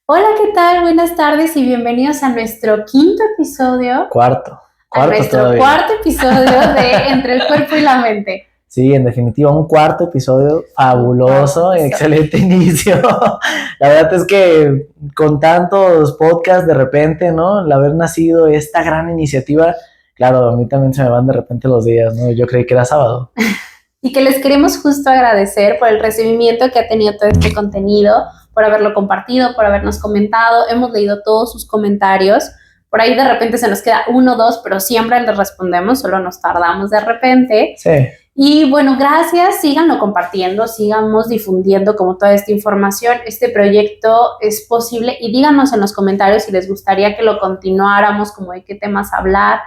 Hola, ¿qué tal? Buenas tardes y bienvenidos a nuestro quinto episodio, Cuarto, a cuarto nuestro todavía. cuarto episodio de Entre el cuerpo y la mente. Sí, en definitiva, un cuarto episodio Un cuarto fabuloso, episodio. excelente inicio. La verdad es que con tantos podcasts de repente, ¿no? El haber nacido esta gran iniciativa, claro, a mí también se me van de repente los días, ¿no? Yo creí que era sábado. Y que les queremos justo agradecer por el recibimiento que ha tenido todo este contenido, por haberlo compartido, por habernos comentado. Hemos leído todos sus comentarios. Por ahí de repente se nos queda uno o dos, pero siempre les respondemos, solo nos tardamos de repente. Sí, Y bueno, gracias, síganlo compartiendo, sigamos difundiendo como toda esta información. Este proyecto es posible y díganos en los comentarios si les gustaría que lo continuáramos, como de qué temas hablar.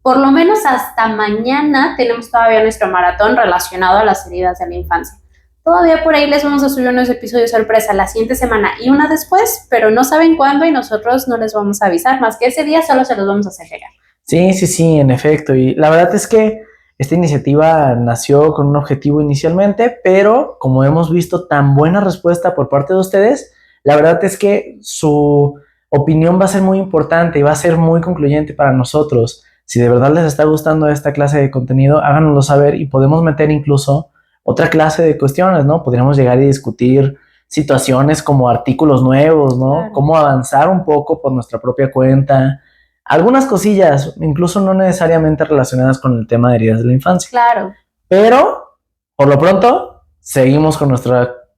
Por lo menos hasta mañana tenemos todavía nuestro maratón relacionado a las heridas de la infancia. Todavía por ahí les vamos a subir unos episodios sorpresa la siguiente semana y una después, pero no saben cuándo y nosotros no les vamos a avisar, más que ese día solo se los vamos a hacer llegar. sí, en efecto. Y la verdad es que esta iniciativa nació con un objetivo inicialmente, pero como hemos visto tan buena respuesta por parte de ustedes, la verdad es que su opinión va a ser muy importante y va a ser muy concluyente para nosotros. Si de verdad les está gustando esta clase de contenido, háganoslo saber y podemos meter incluso otra clase de cuestiones, ¿no? Podríamos llegar y discutir situaciones como artículos nuevos, ¿no? Claro. Cómo avanzar un poco por nuestra propia cuenta, algunas cosillas, incluso no necesariamente relacionadas con el tema de heridas de la infancia. Claro. Pero, por lo pronto, seguimos con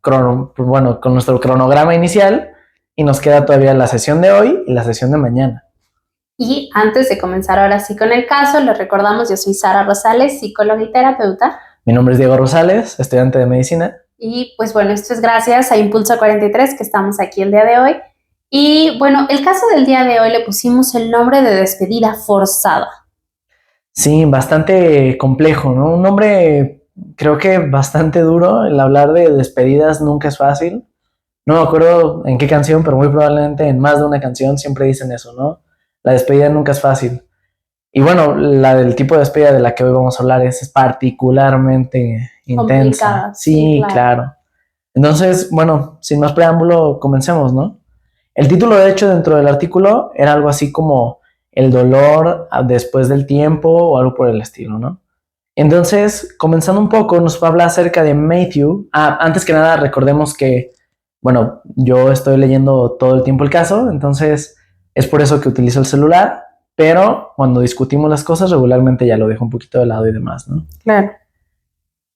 con nuestro cronograma inicial y nos queda todavía la sesión de hoy y la sesión de mañana. Y antes de comenzar ahora sí con el caso, les recordamos, yo soy Sara Rosales, psicóloga y terapeuta. Mi nombre es Diego Rosales, estudiante de medicina. Y pues bueno, esto es gracias a Impulso 43 que estamos aquí el día de hoy. Y bueno, el caso del día de hoy le pusimos el nombre de despedida forzada. Sí, bastante complejo, ¿no? Un nombre creo que bastante duro. El hablar de despedidas nunca es fácil. No me acuerdo en qué canción, pero muy probablemente en más de una canción siempre dicen eso, ¿no? La despedida nunca es fácil. Y bueno, la del tipo de despedida de la que hoy vamos a hablar es particularmente intensa. Complicada, Sí, claro. Entonces, bueno, sin más preámbulo, comencemos, ¿no? El título, de hecho, dentro del artículo era algo así como el dolor después del tiempo o algo por el estilo, ¿no? Entonces, comenzando un poco, nos va a hablar acerca de Matthew. Antes que nada, recordemos que, bueno, yo estoy leyendo todo el tiempo el caso, entonces es por eso que utilizo el celular, pero cuando discutimos las cosas regularmente ya lo dejo un poquito de lado y demás, ¿no? Claro.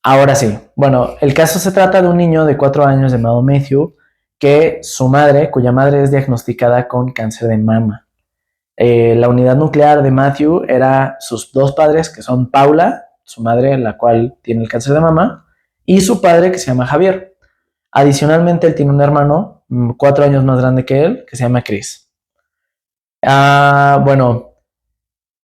Ahora sí, bueno, el caso se trata de un niño de 4 años llamado Matthew, que su madre, cuya madre es diagnosticada con cáncer de mama. La unidad nuclear de Matthew era sus dos padres, que son Paula, su madre, la cual tiene el cáncer de mama, y su padre, que se llama Javier. Adicionalmente, él tiene un hermano 4 años más grande que él, que se llama Chris. Bueno,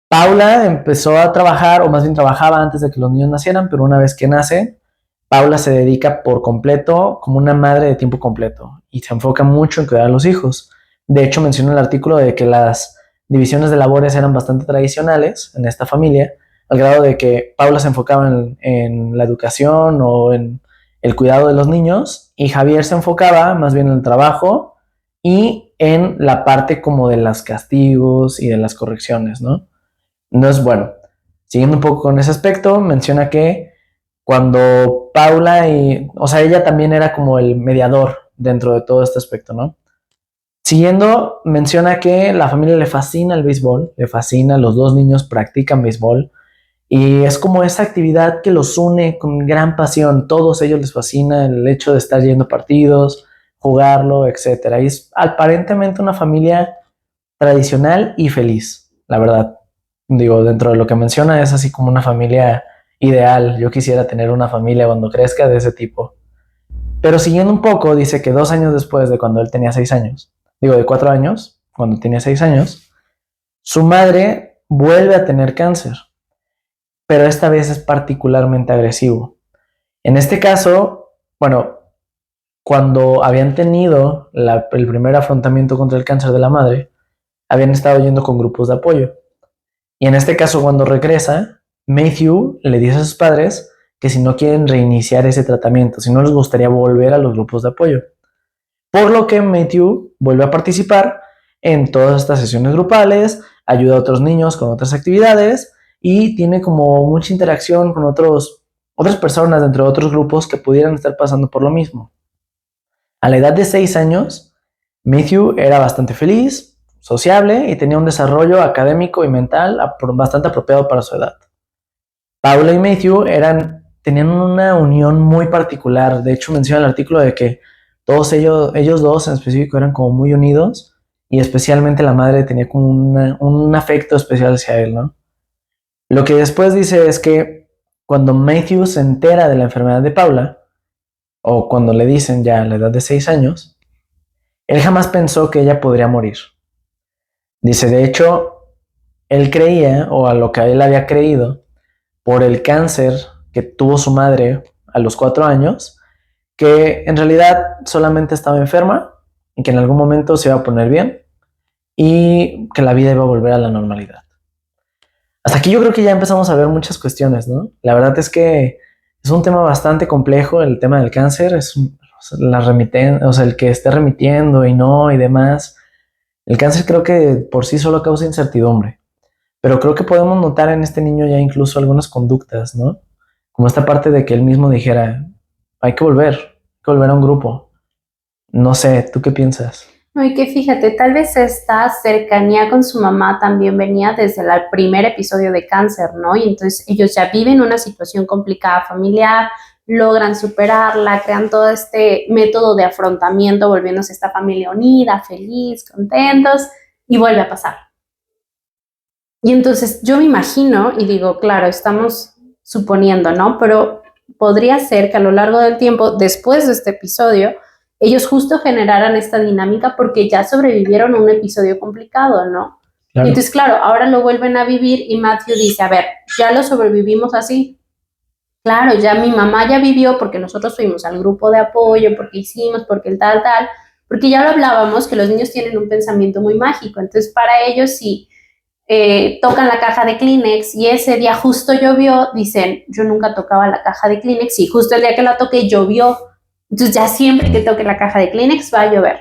Paula empezó a trabajar, o más bien trabajaba antes de que los niños nacieran, pero una vez que nace, Paula se dedica por completo como una madre de tiempo completo y se enfoca mucho en cuidar a los hijos. De hecho, menciona el artículo de que las divisiones de labores eran bastante tradicionales en esta familia, al grado de que Paula se enfocaba en la educación o en el cuidado de los niños y Javier se enfocaba más bien en el trabajo y en la parte como de los castigos y de las correcciones, ¿no? No es bueno. Siguiendo un poco con ese aspecto, menciona que cuando Paula o sea, ella también era como el mediador dentro de todo este aspecto, ¿no? Siguiendo, menciona que la familia le fascina el béisbol, le fascina, los dos niños practican béisbol y es como esa actividad que los une con gran pasión. Todos ellos les fascina el hecho de estar yendo a partidos, jugarlo, etcétera. Y es aparentemente una familia tradicional y feliz, la verdad. Digo, dentro de lo que menciona es así como una familia ideal. Yo quisiera tener una familia cuando crezca de ese tipo. Pero siguiendo un poco, dice que 2 años después de cuando él tenía 6 años, digo de 4 años, cuando tenía 6 años, su madre vuelve a tener cáncer, pero esta vez es particularmente agresivo. En este caso, bueno, cuando habían tenido el primer afrontamiento contra el cáncer de la madre, habían estado yendo con grupos de apoyo. Y en este caso, cuando regresa, Matthew le dice a sus padres que si no quieren reiniciar ese tratamiento, si no les gustaría volver a los grupos de apoyo. Por lo que Matthew vuelve a participar en todas estas sesiones grupales, ayuda a otros niños con otras actividades y tiene como mucha interacción con otras personas dentro de otros grupos que pudieran estar pasando por lo mismo. A la edad de 6 años, Matthew era bastante feliz, sociable y tenía un desarrollo académico y mental bastante apropiado para su edad. Paula y Matthew tenían una unión muy particular. De hecho, menciona el artículo de que todos ellos dos en específico eran como muy unidos y especialmente la madre tenía como un afecto especial hacia él, ¿no? Lo que después dice es que cuando Matthew se entera de la enfermedad de Paula, o cuando le dicen ya a la edad de 6 años, él jamás pensó que ella podría morir. Dice, de hecho, él creía, o a lo que él había creído, por el cáncer que tuvo su madre a los 4 años, que en realidad solamente estaba enferma y que en algún momento se iba a poner bien y que la vida iba a volver a la normalidad. Hasta aquí yo creo que ya empezamos a ver muchas cuestiones, ¿no? La verdad es que es un tema bastante complejo, el tema del cáncer, el que esté remitiendo y no y demás. El cáncer creo que por sí solo causa incertidumbre, pero creo que podemos notar en este niño ya incluso algunas conductas, ¿no? Como esta parte de que él mismo dijera, hay que volver a un grupo. No sé, ¿tú qué piensas? No, y que fíjate, tal vez esta cercanía con su mamá también venía desde el primer episodio de cáncer, ¿no? Y entonces ellos ya viven una situación complicada familiar, logran superarla, crean todo este método de afrontamiento, volviéndose esta familia unida, feliz, contentos, y vuelve a pasar. Y entonces yo me imagino, y digo, claro, estamos suponiendo, ¿no? Pero podría ser que a lo largo del tiempo, después de este episodio, ellos justo generaran esta dinámica porque ya sobrevivieron a un episodio complicado, ¿no? Claro. Y entonces, claro, ahora lo vuelven a vivir y Matthew dice, a ver, ya lo sobrevivimos así. Claro, ya mi mamá ya vivió porque nosotros fuimos al grupo de apoyo, porque hicimos, porque el tal, porque ya lo hablábamos que los niños tienen un pensamiento muy mágico. Entonces, para ellos, si tocan la caja de Kleenex y ese día justo llovió, dicen, yo nunca tocaba la caja de Kleenex y justo el día que la toqué llovió. Entonces ya siempre que toque la caja de Kleenex va a llover.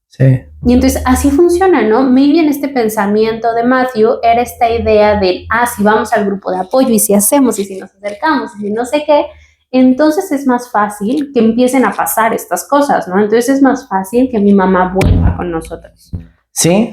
Sí. Y entonces así funciona, ¿no? Maybe en este pensamiento de Matthew era esta idea de, si vamos al grupo de apoyo y si hacemos y si nos acercamos y si no sé qué, entonces es más fácil que empiecen a pasar estas cosas, ¿no? Entonces es más fácil que mi mamá vuelva con nosotros. Sí.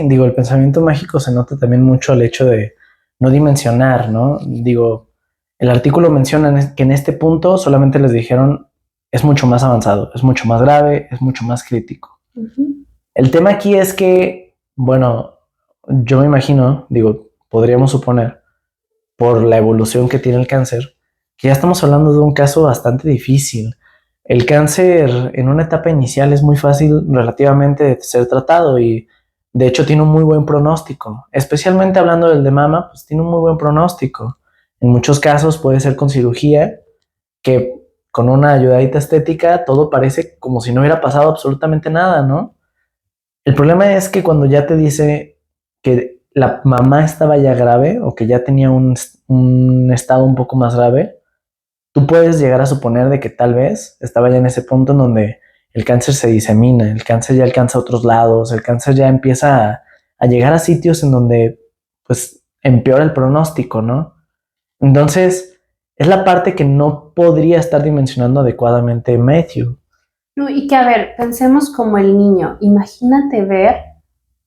Digo, el pensamiento mágico se nota también mucho el hecho de no dimensionar, ¿no? Digo, el artículo menciona que en este punto solamente les dijeron es mucho más avanzado, es mucho más grave, es mucho más crítico. Uh-huh. El tema aquí es que, bueno, yo me imagino, digo, podríamos suponer, por la evolución que tiene el cáncer, que ya estamos hablando de un caso bastante difícil. El cáncer en una etapa inicial es muy fácil relativamente de ser tratado y de hecho tiene un muy buen pronóstico. Especialmente hablando del de mama, pues tiene un muy buen pronóstico. En muchos casos puede ser con cirugía, que con una ayudadita estética todo parece como si no hubiera pasado absolutamente nada, ¿no? El problema es que cuando ya te dice que la mamá estaba ya grave o que ya tenía un estado un poco más grave, tú puedes llegar a suponer de que tal vez estaba ya en ese punto en donde el cáncer se disemina, el cáncer ya alcanza otros lados, el cáncer ya empieza a llegar a sitios en donde pues empeora el pronóstico, ¿no? Entonces es la parte que no podría estar dimensionando adecuadamente Matthew. No, y que a ver, pensemos como el niño, imagínate ver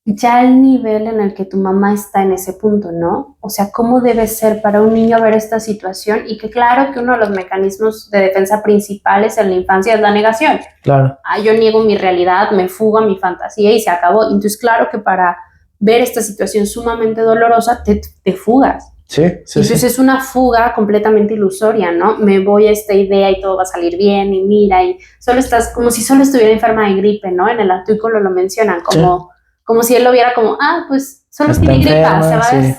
ya el nivel en el que tu mamá está en ese punto, ¿no? O sea, ¿cómo debe ser para un niño ver esta situación? Y que claro que uno de los mecanismos de defensa principales en la infancia es la negación. Claro. Yo niego mi realidad, me fugo a mi fantasía y se acabó. Entonces, claro que para ver esta situación sumamente dolorosa, te fugas. Sí. Entonces es una fuga completamente ilusoria, ¿no? Me voy a esta idea y todo va a salir bien y mira, y solo estás como si solo estuviera enferma de gripe, ¿no? En el artículo lo mencionan como si él lo viera como, pues solo tiene gripa,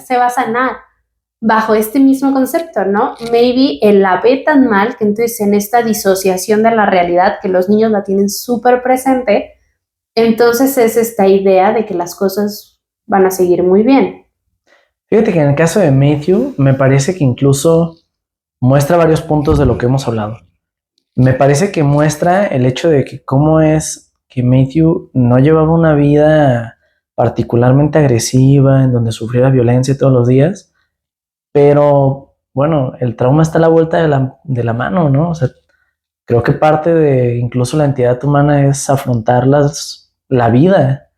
se va a sanar. Bajo este mismo concepto, ¿no? Maybe él la ve tan mal que entonces en esta disociación de la realidad, que los niños la tienen súper presente, entonces es esta idea de que las cosas van a seguir muy bien. Fíjate que en el caso de Matthew, me parece que incluso muestra varios puntos de lo que hemos hablado. Me parece que muestra el hecho de que cómo es que Matthew no llevaba una vida particularmente agresiva, en donde sufriera violencia todos los días, pero bueno, el trauma está a la vuelta de la mano, ¿no? O sea, creo que parte de incluso la entidad humana es afrontar la vida.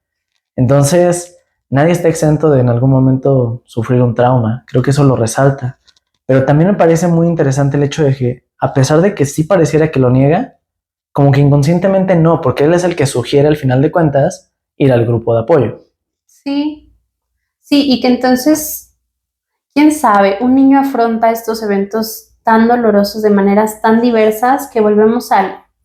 Entonces, nadie está exento de en algún momento sufrir un trauma. Creo que eso lo resalta. Pero también me parece muy interesante el hecho de que, a pesar de que sí pareciera que lo niega, como que inconscientemente no, porque él es el que sugiere al final de cuentas ir al grupo de apoyo. Sí, sí, y que entonces, quién sabe, un niño afronta estos eventos tan dolorosos de maneras tan diversas que volvemos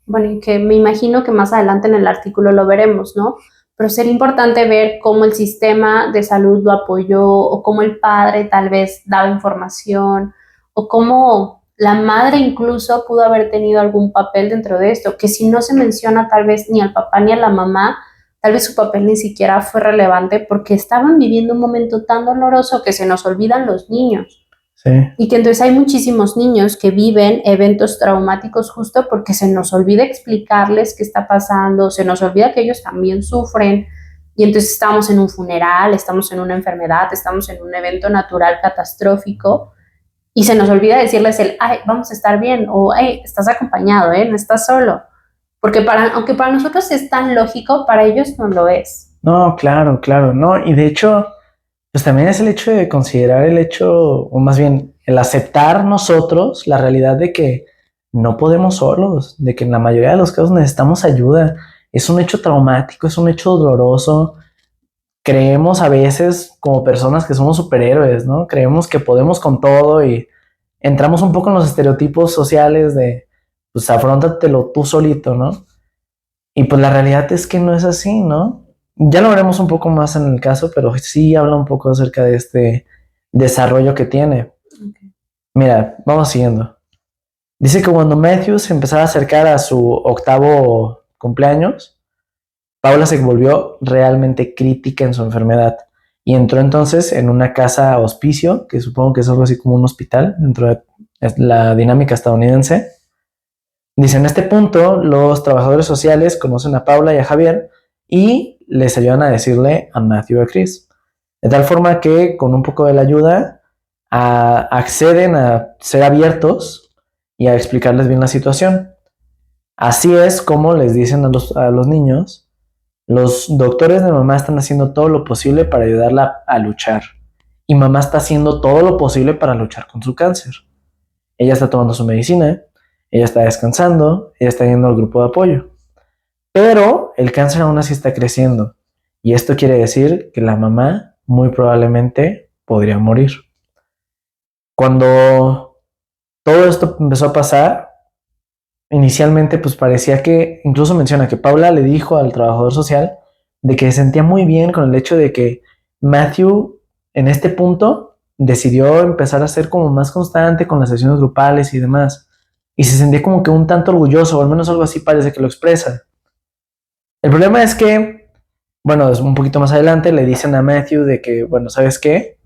bueno, y que me imagino que más adelante en el artículo lo veremos, ¿no? Pero sería importante ver cómo el sistema de salud lo apoyó o cómo el padre tal vez daba información o cómo la madre incluso pudo haber tenido algún papel dentro de esto, que si no se menciona tal vez ni al papá ni a la mamá, tal vez su papel ni siquiera fue relevante porque estaban viviendo un momento tan doloroso que se nos olvidan los niños. Sí. Y que entonces hay muchísimos niños que viven eventos traumáticos justo porque se nos olvida explicarles qué está pasando, se nos olvida que ellos también sufren. Y entonces estamos en un funeral, estamos en una enfermedad, estamos en un evento natural catastrófico y se nos olvida decirles ay, vamos a estar bien o hey, estás acompañado, no estás solo. Porque aunque para nosotros es tan lógico, para ellos no lo es. No, claro, claro, no. Y de hecho, pues también es el hecho de considerar el hecho, o más bien el aceptar nosotros la realidad de que no podemos solos, de que en la mayoría de los casos necesitamos ayuda. Es un hecho traumático, es un hecho doloroso. Creemos a veces como personas que somos superhéroes, ¿no? Creemos que podemos con todo y entramos un poco en los estereotipos sociales de, pues afróntatelo tú solito, ¿no? Y pues la realidad es que no es así, ¿no? Ya lo veremos un poco más en el caso, pero sí habla un poco acerca de este desarrollo que tiene. Okay. Mira, vamos siguiendo. Dice que cuando Matthew se empezaba a acercar a su octavo cumpleaños, Paula se volvió realmente crítica en su enfermedad y entró entonces en una casa hospicio, que supongo que es algo así como un hospital dentro de la dinámica estadounidense. Dice, en este punto, los trabajadores sociales conocen a Paula y a Javier y les ayudan a decirle a Matthew y a Chris. De tal forma que con un poco de la ayuda acceden a ser abiertos y a explicarles bien la situación. Así es como les dicen a los niños, los doctores de mamá están haciendo todo lo posible para ayudarla a luchar. Y mamá está haciendo todo lo posible para luchar con su cáncer. Ella está tomando su medicina, ella está descansando, ella está yendo al grupo de apoyo. Pero el cáncer aún así está creciendo. Y esto quiere decir que la mamá muy probablemente podría morir. Cuando todo esto empezó a pasar, inicialmente pues parecía que, incluso menciona que Paula le dijo al trabajador social de que se sentía muy bien con el hecho de que Matthew en este punto decidió empezar a ser como más constante con las sesiones grupales y demás. Y se sentía como que un tanto orgulloso, o al menos algo así parece que lo expresa. El problema es que, bueno, un poquito más adelante le dicen a Matthew de que, bueno, ¿sabes qué?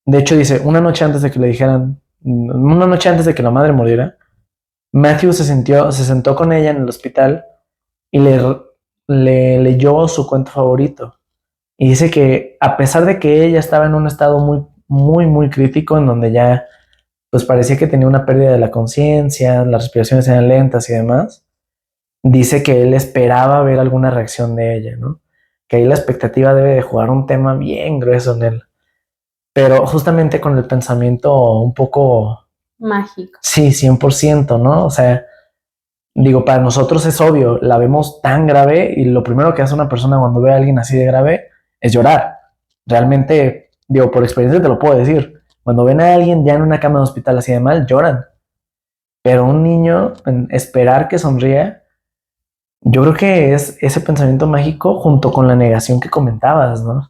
De hecho dice, una noche antes de que le dijeran, una noche antes de que la madre muriera, Matthew se sentó con ella en el hospital y le leyó su cuento favorito. Y dice que a pesar de que ella estaba en un estado muy crítico, en donde ya pues parecía que tenía una pérdida de la conciencia, las respiraciones eran lentas y demás, dice que él esperaba ver alguna reacción de ella, ¿no? Que ahí la expectativa debe de jugar un tema bien grueso en él. Pero justamente con el pensamiento un poco mágico. Sí, 100%, ¿no? O sea, digo, para nosotros es obvio, la vemos tan grave y lo primero que hace una persona cuando ve a alguien así de grave es llorar. Realmente, digo, por experiencia te lo puedo decir. Cuando ven a alguien ya en una cama de hospital así de mal, lloran. Pero un niño, esperar que sonría, yo creo que es ese pensamiento mágico junto con la negación que comentabas, ¿no?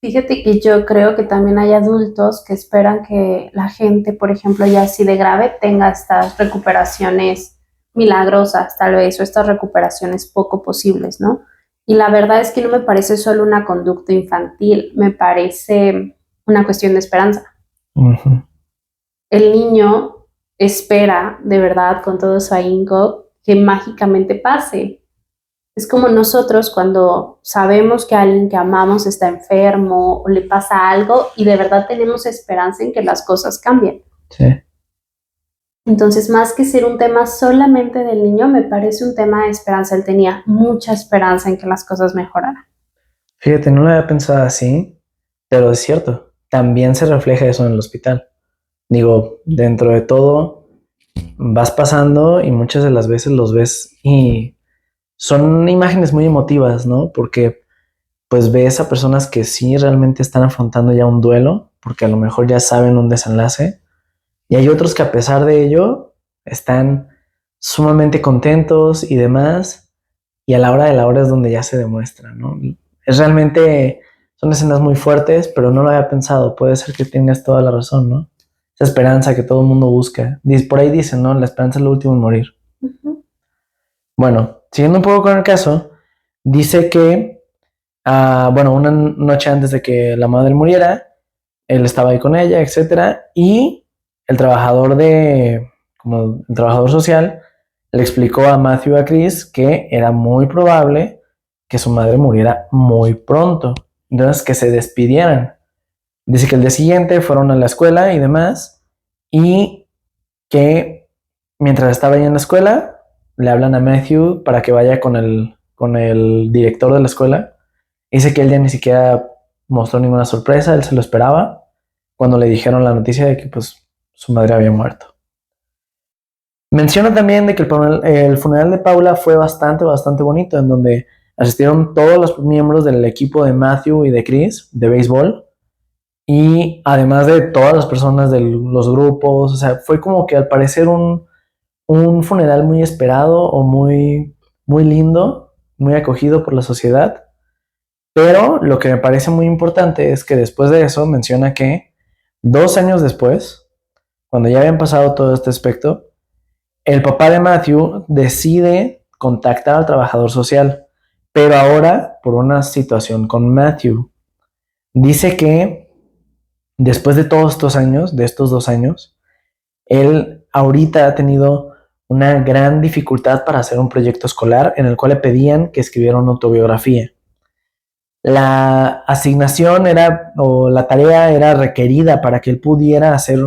Fíjate que yo creo que también hay adultos que esperan que la gente, por ejemplo, ya así de grave, tenga estas recuperaciones milagrosas, tal vez, o estas recuperaciones poco posibles, ¿no? Y la verdad es que no me parece solo una conducta infantil, me parece una cuestión de esperanza. Uh-huh. El niño espera, de verdad, con todo su ahínco, que mágicamente pase. Es como nosotros cuando sabemos que alguien que amamos está enfermo o le pasa algo y de verdad tenemos esperanza en que las cosas cambien. Sí. Entonces, más que ser un tema solamente del niño, me parece un tema de esperanza. Él tenía mucha esperanza en que las cosas mejoraran. Fíjate, no lo había pensado así, pero es cierto. También se refleja eso en el hospital. Digo, dentro de todo, vas pasando y muchas de las veces los ves y son imágenes muy emotivas, ¿no? Porque pues ves a personas que sí realmente están afrontando ya un duelo, porque a lo mejor ya saben un desenlace, y hay otros que a pesar de ello están sumamente contentos y demás, y a la hora de la hora es donde ya se demuestra, ¿no? Es realmente, son escenas muy fuertes, pero no lo había pensado, puede ser que tengas toda la razón, ¿no? Esa esperanza que todo el mundo busca. Por ahí dicen, ¿no? La esperanza es lo último en morir. Ujú. Bueno, siguiendo un poco con el caso, dice que, bueno, una noche antes de que la madre muriera, él estaba ahí con ella, etcétera, y el trabajador como el trabajador social, le explicó a Matthew y a Chris que era muy probable que su madre muriera muy pronto, entonces que se despidieran. Dice que el día siguiente fueron a la escuela y demás, y que mientras estaba ahí en la escuela, le hablan a Matthew para que vaya con el director de la escuela. Dice que él ya ni siquiera mostró ninguna sorpresa, él se lo esperaba cuando le dijeron la noticia de que pues su madre había muerto. Menciona también de que el funeral de Paula fue bastante bonito, en donde asistieron todos los miembros del equipo de Matthew y de Chris de béisbol, y además de todas las personas de los grupos, o sea, fue como que al parecer un funeral muy esperado o muy lindo, muy acogido por la sociedad. Pero lo que me parece muy importante es que después de eso menciona que 2 años después, cuando ya habían pasado todo este aspecto, el papá de Matthew decide contactar al trabajador social, pero ahora por una situación con Matthew. Dice que después de todos estos años, de estos 2 años, él ahorita ha tenido una gran dificultad para hacer un proyecto escolar en el cual le pedían que escribiera una autobiografía. La asignación era, o la tarea era requerida para que él pudiera hacer,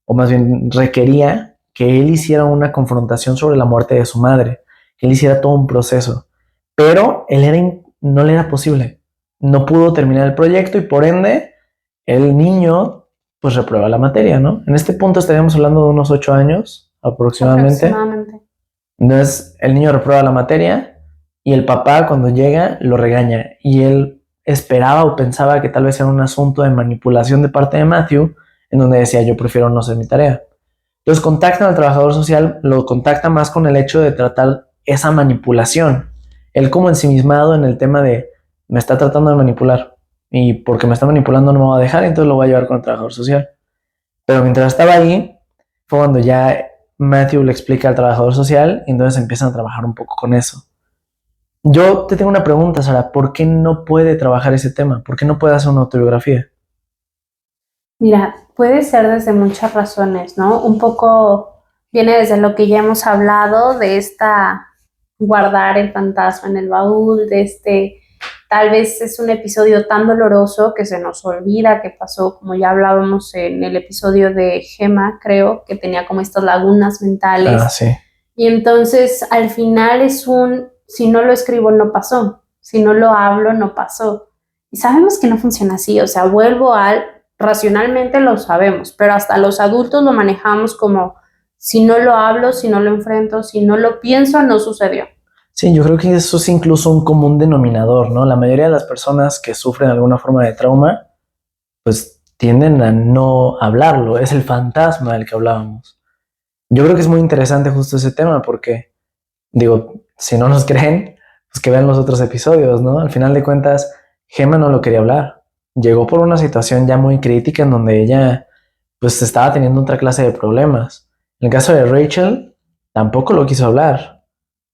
o más bien requería que él hiciera una confrontación sobre la muerte de su madre, que él hiciera todo un proceso, pero no le era posible, no pudo terminar el proyecto y por ende el niño pues reprueba la materia, ¿no? En este punto estaríamos hablando de unos 8 años aproximadamente. Aproximadamente. Entonces el niño reprueba la materia y el papá cuando llega lo regaña y él esperaba o pensaba que tal vez era un asunto de manipulación de parte de Matthew, en donde decía yo prefiero no hacer mi tarea. Entonces contactan al trabajador social, lo contacta más con el hecho de tratar esa manipulación. Él como ensimismado en el tema de me está tratando de manipular y porque me está manipulando no me va a dejar, entonces lo voy a llevar con el trabajador social. Pero mientras estaba ahí fue cuando ya Matthew le explica al trabajador social y entonces empiezan a trabajar un poco con eso. Yo te tengo una pregunta, Sara, ¿por qué no puede trabajar ese tema? ¿Por qué no puede hacer una autobiografía? Mira, puede ser desde muchas razones, ¿no? Un poco viene desde lo que ya hemos hablado de esta guardar el fantasma en el baúl, de este, tal vez es un episodio tan doloroso que se nos olvida que pasó, como ya hablábamos en el episodio de Gemma, creo, que tenía como estas lagunas mentales. Sí. Y entonces al final si no lo escribo no pasó, si no lo hablo no pasó. Y sabemos que no funciona así, o sea, racionalmente lo sabemos, pero hasta los adultos lo manejamos como si no lo hablo, si no lo enfrento, si no lo pienso, no sucedió. Sí, yo creo que eso es incluso un común denominador, ¿no? La mayoría de las personas que sufren alguna forma de trauma, pues tienden a no hablarlo, es el fantasma del que hablábamos. Yo creo que es muy interesante justo ese tema porque, digo, si no nos creen, pues que vean los otros episodios, ¿no? Al final de cuentas, Gemma no lo quería hablar. Llegó por una situación ya muy crítica en donde ella, pues, estaba teniendo otra clase de problemas. En el caso de Rachel, tampoco lo quiso hablar.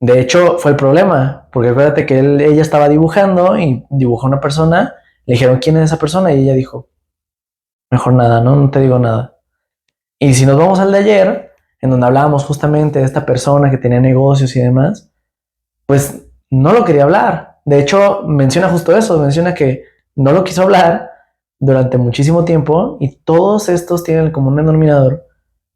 De hecho, fue el problema, porque acuérdate que ella estaba dibujando y dibujó a una persona, le dijeron quién es esa persona y ella dijo, mejor nada, ¿no? No te digo nada. Y si nos vamos al de ayer, en donde hablábamos justamente de esta persona que tenía negocios y demás, pues no lo quería hablar. De hecho, menciona justo eso, menciona que no lo quiso hablar durante muchísimo tiempo y todos estos tienen como un denominador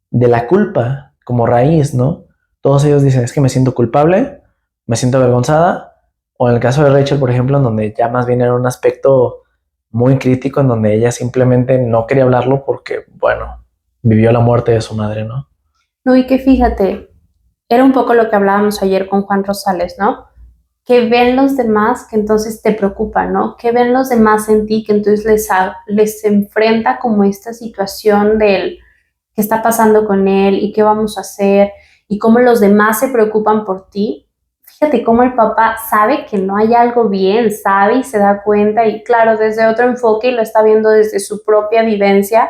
de la culpa como raíz, ¿no? Todos ellos dicen, es que me siento culpable, me siento avergonzada, o en el caso de Rachel, por ejemplo, en donde ya más bien era un aspecto muy crítico, en donde ella simplemente no quería hablarlo porque, bueno, vivió la muerte de su madre, ¿no? No, y que fíjate, era un poco lo que hablábamos ayer con Juan Rosales, ¿no? Que ven los demás que entonces te preocupan, ¿no? Que ven los demás en ti que entonces les enfrenta como esta situación del qué está pasando con él y qué vamos a hacer y cómo los demás se preocupan por ti. Fíjate cómo el papá sabe que no hay algo bien, sabe y se da cuenta y claro, desde otro enfoque y lo está viendo desde su propia vivencia,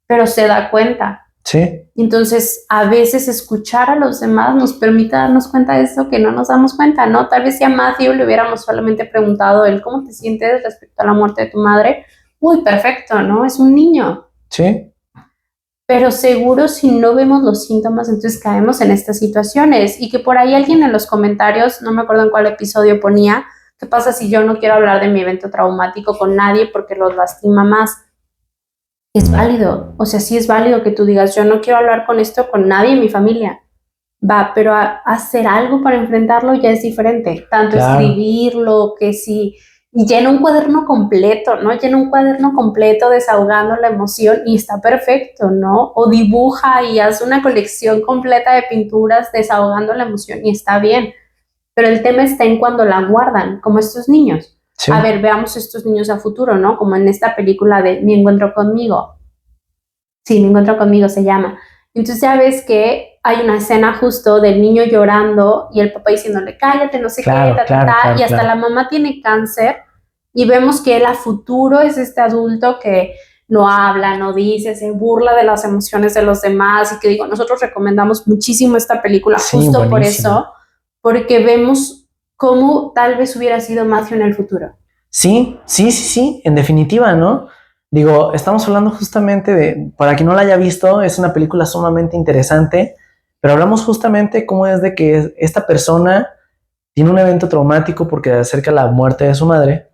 pero se da cuenta. Sí. Entonces, a veces escuchar a los demás nos permite darnos cuenta de eso que no nos damos cuenta, ¿no? Tal vez si a Matthew le hubiéramos solamente preguntado él cómo te sientes respecto a la muerte de tu madre, uy, perfecto, ¿no? Es un niño. Sí. Pero seguro si no vemos los síntomas, entonces caemos en estas situaciones. Y que por ahí alguien en los comentarios, no me acuerdo en cuál episodio ponía, ¿qué pasa si yo no quiero hablar de mi evento traumático con nadie porque los lastima más? Es válido, o sea, sí es válido que tú digas, yo no quiero hablar con esto con nadie en mi familia. Va, pero hacer algo para enfrentarlo ya es diferente. Tanto Claro. escribirlo, que si llena un cuaderno completo, ¿no? Llena un cuaderno completo desahogando la emoción y está perfecto, ¿no? O dibuja y haz una colección completa de pinturas desahogando la emoción y está bien. Pero el tema está en cuando la guardan, como estos niños. Sí. A ver, veamos estos niños a futuro, ¿no? Como en esta película de Mi encuentro conmigo. Sí, Mi encuentro conmigo se llama. Entonces ya ves que hay una escena justo del niño llorando y el papá diciéndole, cállate, no sé Claro, qué, claro, y hasta la mamá tiene cáncer y vemos que él a futuro es este adulto que no habla, no dice, se burla de las emociones de los demás y que digo, nosotros recomendamos muchísimo esta película Sí, justo por buenísima. eso, porque vemos cómo tal vez hubiera sido Matthew en el futuro. Sí, en definitiva, ¿no? Digo, estamos hablando justamente de, para quien no la haya visto, es una película sumamente interesante, pero hablamos justamente cómo es de que esta persona tiene un evento traumático porque acerca la muerte de su madre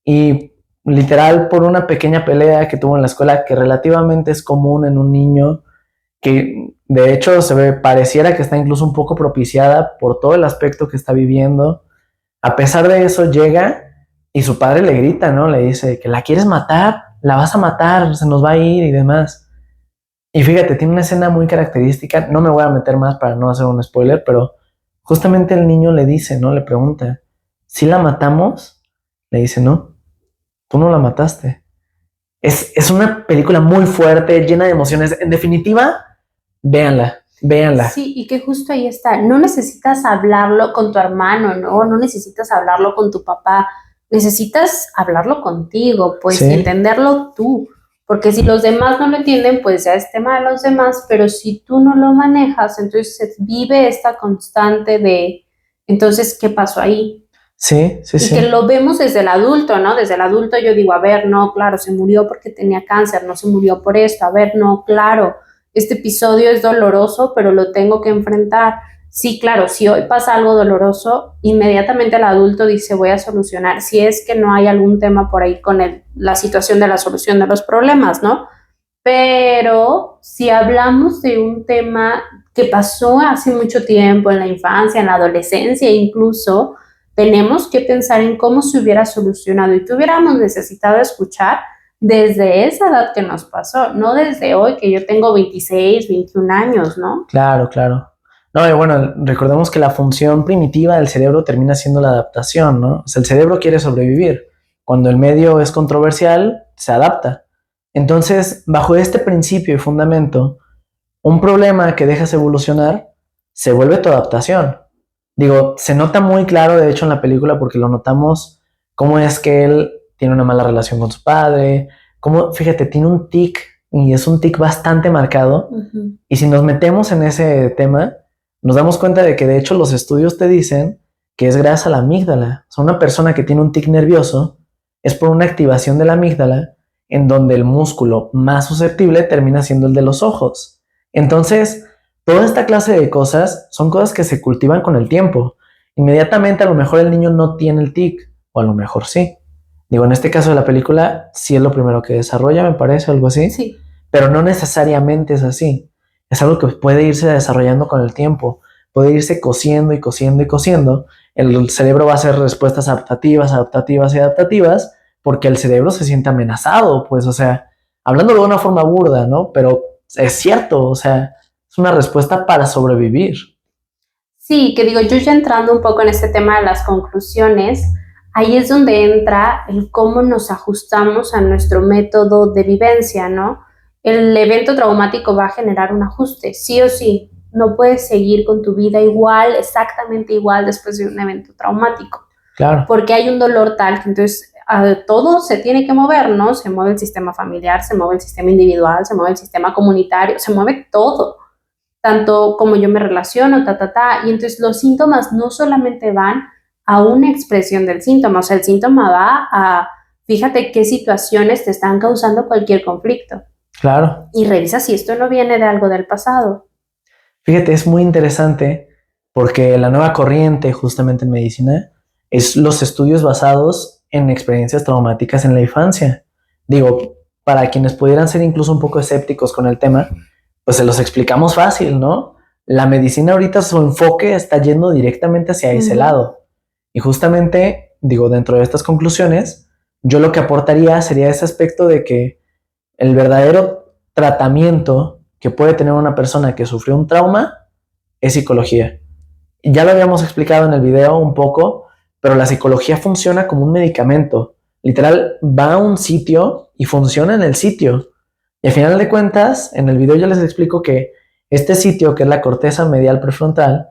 y literal por una pequeña pelea que tuvo en la escuela que relativamente es común en un niño, que de hecho pareciera que está incluso un poco propiciada por todo el aspecto que está viviendo. A pesar de eso llega y su padre le grita, ¿no? Le dice que la quieres matar, la vas a matar, se nos va a ir y demás. Y fíjate, tiene una escena muy característica, no me voy a meter más para no hacer un spoiler, pero justamente el niño le dice, ¿no? Le pregunta, ¿si la matamos? Le dice, no, tú no la mataste. Es una película muy fuerte, llena de emociones. En definitiva, véanla. Sí, y que justo ahí está, no necesitas hablarlo con tu hermano, ¿no? No necesitas hablarlo con tu papá, necesitas hablarlo contigo, pues, Sí. y entenderlo tú, porque si los demás no lo entienden, pues ya es tema de los demás, pero si tú no lo manejas, entonces se vive esta constante de, entonces, ¿qué pasó ahí? Sí. Y que lo vemos desde el adulto, ¿no? Desde el adulto yo digo, a ver, no, claro, se murió porque tenía cáncer, no se murió por esto, a ver, no, claro, este episodio es doloroso, pero lo tengo que enfrentar. Sí, claro, si hoy pasa algo doloroso, inmediatamente el adulto dice, voy a solucionar, si es que no hay algún tema por ahí con la situación de la solución de los problemas, ¿no? Pero si hablamos de un tema que pasó hace mucho tiempo, en la infancia, en la adolescencia incluso, tenemos que pensar en cómo se hubiera solucionado y que hubiéramos necesitado escuchar desde esa edad que nos pasó, no desde hoy que yo tengo 26, 21 años, ¿no? Claro. No, y bueno, recordemos que la función primitiva del cerebro termina siendo la adaptación, ¿no? O sea, el cerebro quiere sobrevivir. Cuando el medio es controversial, se adapta. Entonces, bajo este principio y fundamento, un problema que dejas evolucionar se vuelve tu adaptación. Digo, se nota muy claro, de hecho, en la película, porque lo notamos, cómo es que él tiene una mala relación con su padre, cómo, fíjate, tiene un tic, y es un tic bastante marcado, y si nos metemos en ese tema, nos damos cuenta de que de hecho los estudios te dicen que es gracias a la amígdala. O sea, una persona que tiene un tic nervioso es por una activación de la amígdala en donde el músculo más susceptible termina siendo el de los ojos. Entonces, toda esta clase de cosas son cosas que se cultivan con el tiempo inmediatamente a lo mejor el niño no tiene el tic, o a lo mejor sí. Digo, en este caso de la película, sí es lo primero que desarrolla, me parece, algo así. Sí. Pero no necesariamente es así. Es algo que puede irse desarrollando con el tiempo. Puede irse cociendo y cociendo y cociendo. El cerebro va a hacer respuestas adaptativas, adaptativas y adaptativas, porque el cerebro se siente amenazado, pues, o sea, hablando de una forma burda, ¿no? Pero es cierto, o sea, es una respuesta para sobrevivir. Sí, que digo, yo ya entrando un poco en este tema de las conclusiones, ahí es donde entra el cómo nos ajustamos a nuestro método de vivencia, ¿no? El evento traumático va a generar un ajuste, sí o sí. No puedes seguir con tu vida igual, exactamente igual después de un evento traumático, Claro, porque hay un dolor tal que entonces todo se tiene que mover, ¿no? Se mueve el sistema familiar, se mueve el sistema individual, se mueve el sistema comunitario, se mueve todo tanto como yo me relaciono, y entonces los síntomas no solamente van a una expresión del síntoma, o sea, el síntoma va a, fíjate qué situaciones te están causando cualquier conflicto claro. y revisa si esto no viene de algo del pasado. Fíjate, es muy interesante porque la nueva corriente justamente en medicina es los estudios basados en experiencias traumáticas en la infancia. Digo, para quienes pudieran ser incluso un poco escépticos con el tema, pues se los explicamos fácil, ¿no? La medicina ahorita su enfoque está yendo directamente hacia ese lado. Y justamente, digo, dentro de estas conclusiones, yo lo que aportaría sería ese aspecto de que el verdadero tratamiento que puede tener una persona que sufrió un trauma es psicología. Ya lo habíamos explicado en el video un poco, pero la psicología funciona como un medicamento. Literal, va a un sitio y funciona en el sitio. Y al final de cuentas, en el video yo les explico que este sitio, que es la corteza medial prefrontal,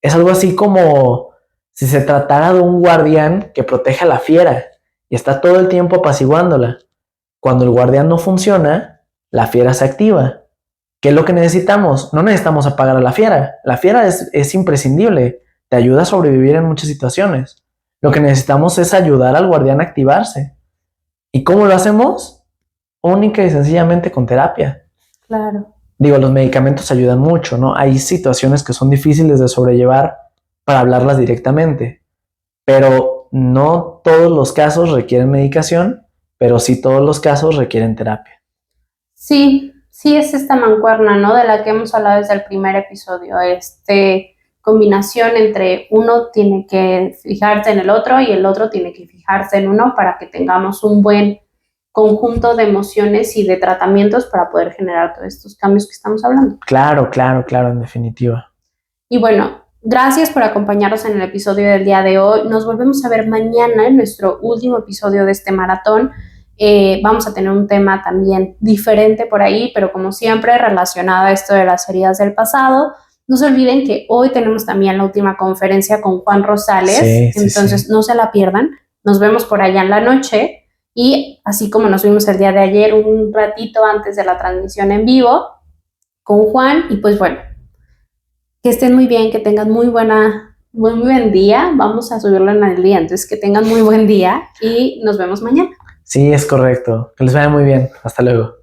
es algo así como si se tratara de un guardián que protege a la fiera y está todo el tiempo apaciguándola. Cuando el guardián no funciona, la fiera se activa. ¿Qué es lo que necesitamos? No necesitamos apagar a la fiera. La fiera es imprescindible. Te ayuda a sobrevivir en muchas situaciones. Lo que necesitamos es ayudar al guardián a activarse. ¿Y cómo lo hacemos? Única y sencillamente con terapia. Claro. Digo, los medicamentos ayudan mucho, ¿no? Hay situaciones que son difíciles de sobrellevar para hablarlas directamente. Pero no todos los casos requieren medicación, pero sí todos los casos requieren terapia. Sí, sí es esta mancuerna, ¿no? De la que hemos hablado desde el primer episodio, combinación entre uno tiene que fijarse en el otro y el otro tiene que fijarse en uno para que tengamos un buen conjunto de emociones y de tratamientos para poder generar todos estos cambios que estamos hablando. Claro, claro, claro, en definitiva. Y bueno, gracias por acompañarnos en el episodio del día de hoy. Nos volvemos a ver mañana en nuestro último episodio de este maratón. Vamos a tener un tema también diferente por ahí, pero como siempre relacionado a esto de las heridas del pasado. No se olviden que hoy tenemos también la última conferencia con Juan Rosales, entonces no se la pierdan. Nos vemos por allá en la noche y así como nos vimos el día de ayer un ratito antes de la transmisión en vivo con Juan y pues bueno, que estén muy bien, que tengan muy buen día. Vamos a subirlo en el día, entonces que tengan muy buen día y nos vemos mañana. Sí, es correcto. Que les vaya muy bien. Hasta luego.